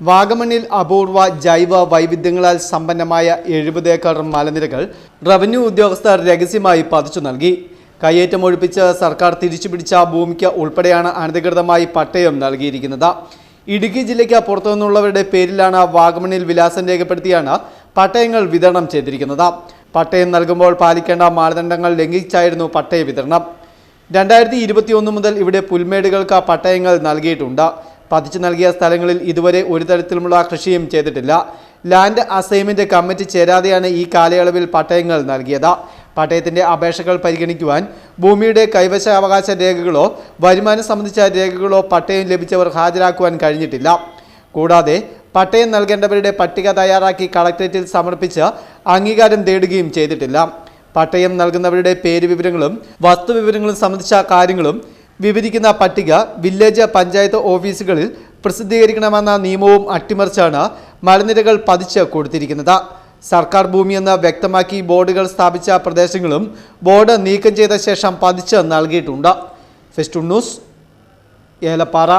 വാഗമണ്ണിൽ അപൂർവ ജൈവ വൈവിധ്യങ്ങളാൽ സമ്പന്നമായ 70 ഏക്കർ മലനിരകൾ റവന്യൂ ഉദ്യോഗസ്ഥർ രഹസ്യമായി പതിച്ചു നൽകി. കയ്യേറ്റം ഒഴിപ്പിച്ച് സർക്കാർ തിരിച്ചുപിടിച്ച ഭൂമിക്ക് ഉൾപ്പെടെയാണ് അനധികൃതമായി പട്ടയം നൽകിയിരിക്കുന്നത്. ഇടുക്കി ജില്ലയ്ക്ക് പുറത്തുനിന്നുള്ളവരുടെ പേരിലാണ് വാഗമണ്ണിൽ വിലാസം രേഖപ്പെടുത്തിയാണ് പട്ടയങ്ങൾ വിതരണം ചെയ്തിരിക്കുന്നത്. പട്ടയം നൽകുമ്പോൾ പാലിക്കേണ്ട മാനദണ്ഡങ്ങൾ ലംഘിച്ചായിരുന്നു പട്ടയ വിതരണം. 2021 മുതൽ ഇവിടെ പുൽമേടുകൾക്ക് പട്ടയങ്ങൾ നൽകിയിട്ടുണ്ട്. പതിച്ചു നൽകിയ സ്ഥലങ്ങളിൽ ഇതുവരെ ഒരു തരത്തിലുമുള്ള കൃഷിയും ചെയ്തിട്ടില്ല. ലാൻഡ് അസൈൻമെന്റ് കമ്മിറ്റി ചേരാതെയാണ് ഈ കാലയളവിൽ പട്ടയങ്ങൾ നൽകിയത്. പട്ടയത്തിന്റെ അപേക്ഷകൾ പരിഗണിക്കുവാൻ ഭൂമിയുടെ കൈവശാവകാശ രേഖകളോ വരുമാനം സംബന്ധിച്ച രേഖകളോ പട്ടയം ലഭിച്ചവർ ഹാജരാക്കുവാൻ കഴിഞ്ഞിട്ടില്ല. കൂടാതെ പട്ടയം നൽകേണ്ടവരുടെ പട്ടിക തയ്യാറാക്കി കളക്ടറേറ്റിൽ സമർപ്പിച്ച് അംഗീകാരം തേടുകയും ചെയ്തിട്ടില്ല. പട്ടയം നൽകുന്നവരുടെ പേര് വിവരങ്ങളും വസ്തുവിവരങ്ങളും സംബന്ധിച്ച കാര്യങ്ങളും വിവരിക്കുന്ന പട്ടിക വില്ലേജ് പഞ്ചായത്ത് ഓഫീസുകളിൽ പ്രസിദ്ധീകരിക്കണമെന്ന നിയമവും അട്ടിമറിച്ചാണ് മലനിരകൾ പതിച്ച് കൊടുത്തിരിക്കുന്നത്. സർക്കാർ ഭൂമിയെന്ന് വ്യക്തമാക്കി ബോർഡുകൾ സ്ഥാപിച്ച പ്രദേശങ്ങളും ബോർഡ് നീക്കം ചെയ്ത ശേഷം പതിച്ച് നൽകിയിട്ടുണ്ട്. Festoon news, Elappara.